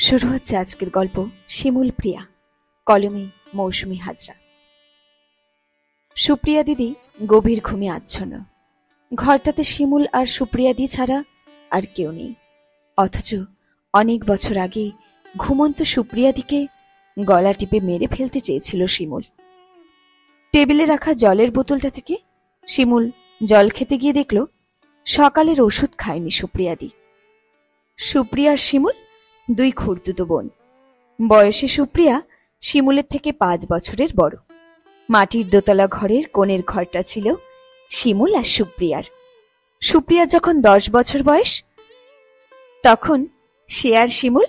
শুরু হচ্ছে আজকের গল্প শিমুল প্রিয়া, কলমে মৌসুমী হাজরা। সুপ্রিয়া দিদি গভীর ঘুমে আচ্ছন্ন। ঘরটাতে শিমুল আর সুপ্রিয়া দি ছাড়া আর কেউ নেই। অথচ অনেক বছর আগে ঘুমন্ত সুপ্রিয়া দিকে গলা টিপে মেরে ফেলতে চেয়েছিল শিমুল। টেবিলে রাখা জলের বোতলটা থেকে শিমুল জল খেতে গিয়ে দেখল সকালের ওষুধ খায়নি সুপ্রিয়া দি। সুপ্রিয়া আর শিমুল দুই খুড়তুতো বোন। বয়সে সুপ্রিয়া শিমুলের থেকে 5 বছরের বড়। মাটির দোতলা ঘরের কোণের ঘরটা ছিল শিমুল আর সুপ্রিয়ার। সুপ্রিয়া যখন 10 বছর বয়স, তখন সে আর শিমুল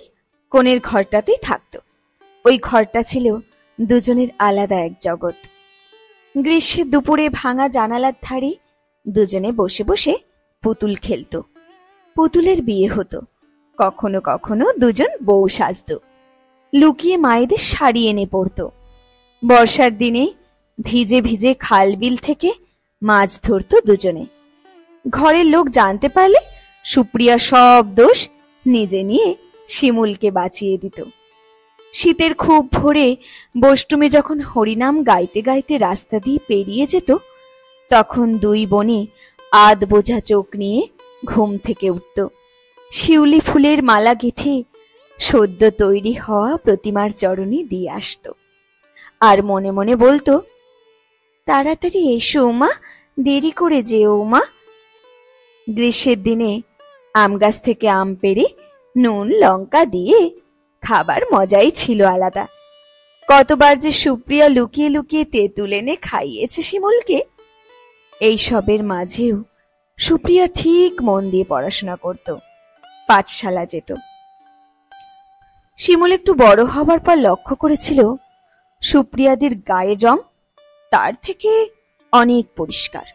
কোণের ঘরটাতেই থাকত। ওই ঘরটা ছিল দুজনের আলাদা এক জগৎ। গ্রীষ্মের দুপুরে ভাঙা জানালার ধারে দুজনে বসে বসে পুতুল খেলত। পুতুলের বিয়ে হতো। কখনো কখনো দুজন বউ সাজত। লুকিয়ে মায়েদের শাড়ি এনে পড়ত। বর্ষার দিনে ভিজে ভিজে খাল বিল থেকে মাছ ধরত দুজনে। ঘরের লোক জানতে পারলে সুপ্রিয়া সব দোষ নিজে নিয়ে শিমুলকে বাঁচিয়ে দিত। শীতের খুব ভোরে বষ্টুমে যখন হরিনাম গাইতে গাইতে রাস্তা দিয়ে পেরিয়ে যেত, তখন দুই বোনে আধ বোঝা চোখ নিয়ে ঘুম থেকে উঠত। শিউলি ফুলের মালা গেঁথে সদ্য তৈরি হওয়া প্রতিমার চরণে দিয়ে আসত। আর মনে মনে বলতো, তাড়াতাড়ি এসো মা, দেরি করে যেও মা। গ্রীষ্মের দিনে আম গাছ থেকে আম পেড়ে নুন লঙ্কা দিয়ে খাবার মজাই ছিল আলাদা। কতবার যে সুপ্রিয়া লুকিয়ে লুকিয়ে তেঁতুল এনে খাইয়েছে শিমুলকে। এই সবের মাঝেও সুপ্রিয়া ঠিক মন দিয়ে পড়াশোনা করত, পাঠশালা যেত। শিমুল একটু বড় হবার পর লক্ষ্য করেছিল সুপ্রিয়াদের গায়ের রং তার থেকে অনেক পরিষ্কার।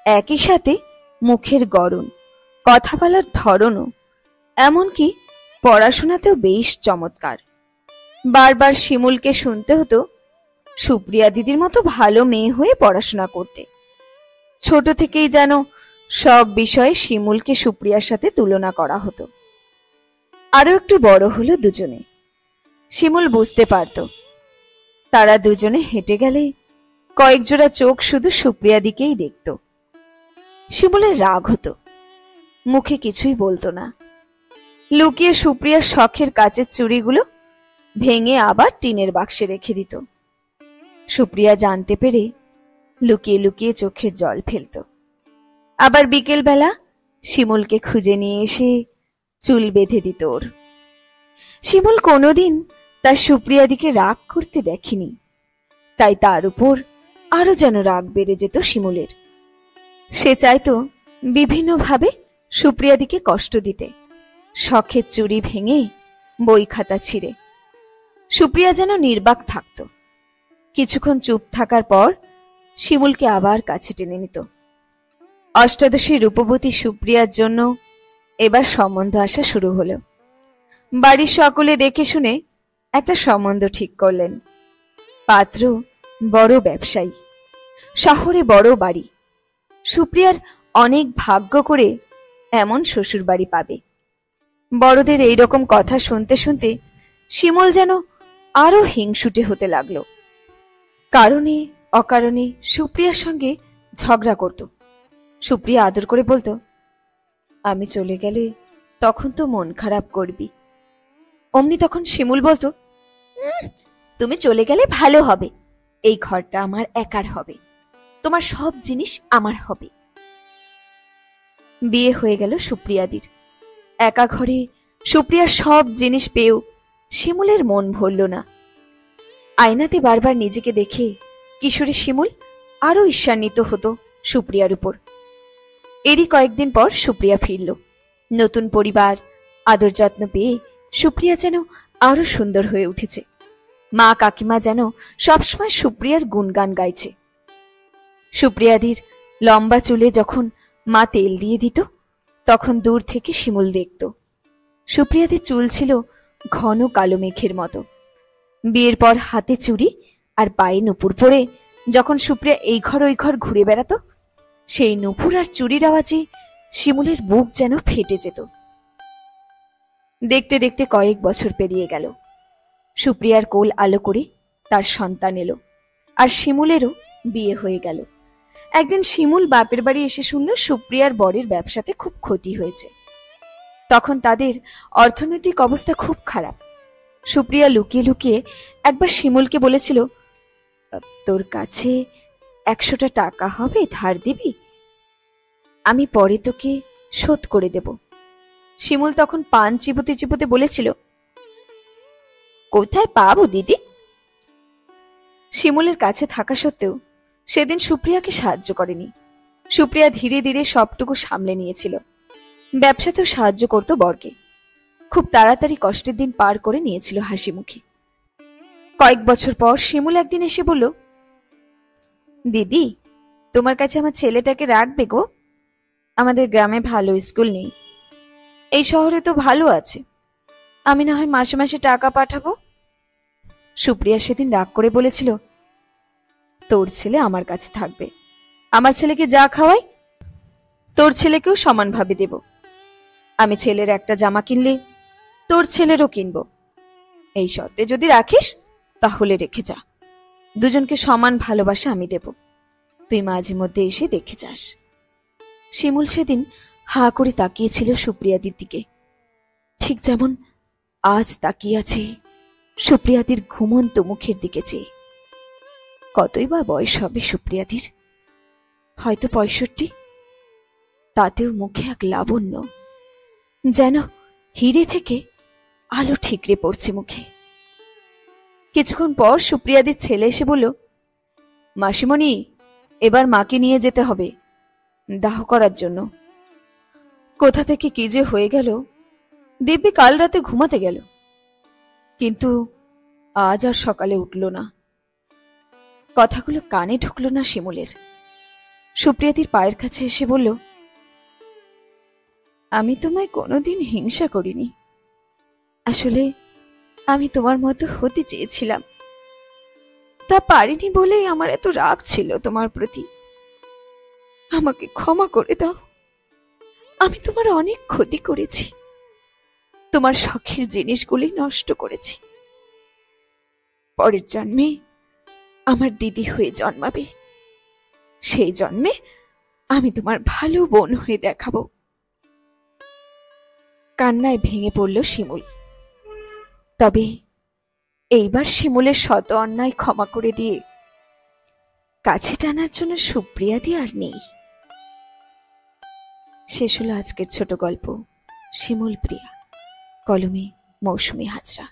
একই সাথে মুখের গড়ন, কথা বলার ধরনও, এমনকি পড়াশোনাতেও বেশ চমৎকার। বারবার শিমুলকে শুনতে হতো সুপ্রিয়া দিদির মতো ভালো মেয়ে হয়ে পড়াশোনা করতে। ছোট থেকেই যেন সব বিষয়ে শিমুলকে সুপ্রিয়ার সাথে তুলনা করা হতো। আরো একটু বড় হলো দুজনে। শিমুল বুঝতে পারত তারা দুজনে হেঁটে গেলে কয়েক জোড়া চোখ শুধু সুপ্রিয়া দিকেই দেখত। শিমুলের রাগ হতো, মুখে কিছুই বলতো না। লুকিয়ে সুপ্রিয়ার শখের কাচের চুড়িগুলো ভেঙে আবার টিনের বাক্সে রেখে দিত। সুপ্রিয়া জানতে পেরে লুকিয়ে লুকিয়ে চোখের জল ফেলত। আবার বিকেল বেলা শিমুলকে খুঁজে নিয়ে এসে চুল বেঁধে দিত ওর। শিমুল কোনোদিন তার সুপ্রিয়া দিকে রাগ করতে দেখেনি, তাই তার উপর আরো যেন রাগ বেড়ে যেত শিমুলের। সে চাইতো বিভিন্নভাবে সুপ্রিয়া দিকে কষ্ট দিতে, শখের চুড়ি ভেঙে বই খাতা ছিঁড়ে। সুপ্রিয়া যেন নির্বাক থাকত। কিছুক্ষণ চুপ থাকার পর শিমুলকে আবার কাছে টেনে নিত। অষ্টাদশী রূপবতী সুপ্রিয়ার জন্য এবার সম্বন্ধ আসা শুরু হলো। বাড়ির সকলে দেখে শুনে একটা সম্বন্ধ ঠিক করলেন। পাত্র বড় ব্যবসায়ী, শহরে বড় বাড়ি। সুপ্রিয়ার অনেক ভাগ্য করে এমন শ্বশুর বাড়ি পাবে। বড়দের এইরকম কথা শুনতে শুনতে শিমুল যেন আরো হিংসুটে হতে লাগলো। কারণে অকারণে সুপ্রিয়ার সঙ্গে ঝগড়া করত। সুপ্রিয়া আদর করে বলতো, আমি চলে গেলে তখন তো মন খারাপ করবি। অমনি তখন শিমুল বলতো, তুমি চলে গেলে ভালো হবে, এই ঘরটা আমার একার হবে, তোমার সব জিনিস আমার হবে। বিয়ে হয়ে গেল সুপ্রিয়াদির। একা ঘরে সুপ্রিয়ার সব জিনিস পেয়েও শিমুলের মন ভরল না। আয়নাতে বারবার নিজেকে দেখে কিশোরী শিমুল আরো ঈর্ষান্বিত হতো সুপ্রিয়ার উপর। এরই কয়েকদিন পর সুপ্রিয়া ফিরল। নতুন পরিবার, আদর যত্ন পেয়ে সুপ্রিয়া যেন আরো সুন্দর হয়ে উঠেছে। মা কাকিমা যেন সবসময় সুপ্রিয়ার গুণগান গাইছে। সুপ্রিয়াদির লম্বা চুলে যখন মা তেল দিয়ে দিত, তখন দূর থেকে শিমুল দেখত সুপ্রিয়াদির চুল ছিল ঘন কালো মেঘের মতো। বিয়ের পর হাতে চুড়ি আর পায়ে নুপুর পরে যখন সুপ্রিয়া এই ঘর ওই ঘর ঘুরে বেড়াত, সেই নুপুর আর চুড়ির আওয়াজে শিমুলের বুক যেন ফেটে যেত। দেখতে দেখতে কয়েক বছর পেরিয়ে গেল। সুপ্রিয়ার কোল আলো করে তার সন্তান এলো, আর শিমুলেরও বিয়ে হয়ে গেল। একদিন শিমুল বাপের বাড়ি এসে শুনল সুপ্রিয়ার বরের ব্যবসাতে খুব ক্ষতি হয়েছে। তখন তাদের অর্থনৈতিক অবস্থা খুব খারাপ। সুপ্রিয়া লুকিয়ে লুকিয়ে একবার শিমুলকে বলেছিল, তোর কাছে 100টা টাকা হবে, ধার দিবি? আমি পরে তোকে শোধ করে দেব। শিমুল তখন পান চিবোতে চিবোতে বলেছিল, কোথায় পাবো দিদি? শিমুলের কাছে থাকা সত্ত্বেও সেদিন সুপ্রিয়াকে সাহায্য করেনি। সুপ্রিয়া ধীরে ধীরে সবটুকু সামলে নিয়েছিল। ব্যবসাতেও সাহায্য করত বরকে। খুব তাড়াতাড়ি কষ্টের দিন পার করে নিয়েছিল হাসি মুখে। কয়েক বছর পর শিমুল একদিন এসে বলল, দিদি, তোমার কাছে আমার ছেলেটাকে রাখবে গো? আমাদের গ্রামে ভালো স্কুল নেই, এই শহরে তো ভালো আছে, আমি না হয় মাসে মাসে টাকা পাঠাবো। সুপ্রিয়া সেদিন রাগ করে বলেছিল, তোর ছেলে আমার কাছে থাকবে, আমার ছেলেকে যা খাওয়াই তোর ছেলেকেও সমানভাবে দেব। আমি ছেলের একটা জামা কিনলে তোর ছেলেরও কিনবো। এই শর্তে যদি রাখিস তাহলে রেখে যা, দুজনকে সমান ভালোবাসা আমি দেব, তুই মাঝে মধ্যে এসে দেখে যাস। শিমুল সেদিন হা করে তাকিয়েছিল সুপ্রিয়াদির দিকে, ঠিক যেমন আজ তাকিয়ে আছে সুপ্রিয়াদির ঘুমন্ত মুখের দিকে চেয়ে। কতই বা বয়স হবে সুপ্রিয়াদির, হয়তো 65। তাতেও মুখে এক লাবণ্য, যেন হিরে থেকে আলো ঠিকরে পড়ছে মুখে। কিছুক্ষণ পর সুপ্রিয়াদির ছেলে এসে বলল, মাসিমণি, এবার মাকে নিয়ে যেতে হবে দাহ করার জন্য। কোথা থেকে কি যে হয়ে গেল, দিব্যি কাল রাতে ঘুমাতে গেল, কিন্তু আজ আর সকালে উঠল না। কথাগুলো কানে ঢুকল না শিমুলের। সুপ্রিয়াদির পায়ের কাছে এসে বলল, আমি তোমায় কোনোদিন হিংসা করিনি, আসলে আমি তোমার মতো হতে চেয়েছিলাম, তা পারিনি বলেই আমার এত রাগ ছিল তোমার প্রতি। আমাকে ক্ষমা করে দাও, আমি তোমার অনেক ক্ষতি করেছি, তোমার শখের জিনিসগুলি নষ্ট করেছি। পরের জন্মে আমার দিদি হয়ে জন্মাবে, সেই জন্মে আমি তোমার ভালো বোন হয়ে দেখাবো। কান্নায় ভেঙে পড়ল শিমুল। তবে এইবার শিমুলের শত অন্যায় ক্ষমা করে দিয়ে কাছে টানার জন্য সুপ্রিয়াদি আর নেই। শেষ হলো আজকের ছোট গল্প শিমুল প্রিয়া, কলমে মৌসুমী হাজরা।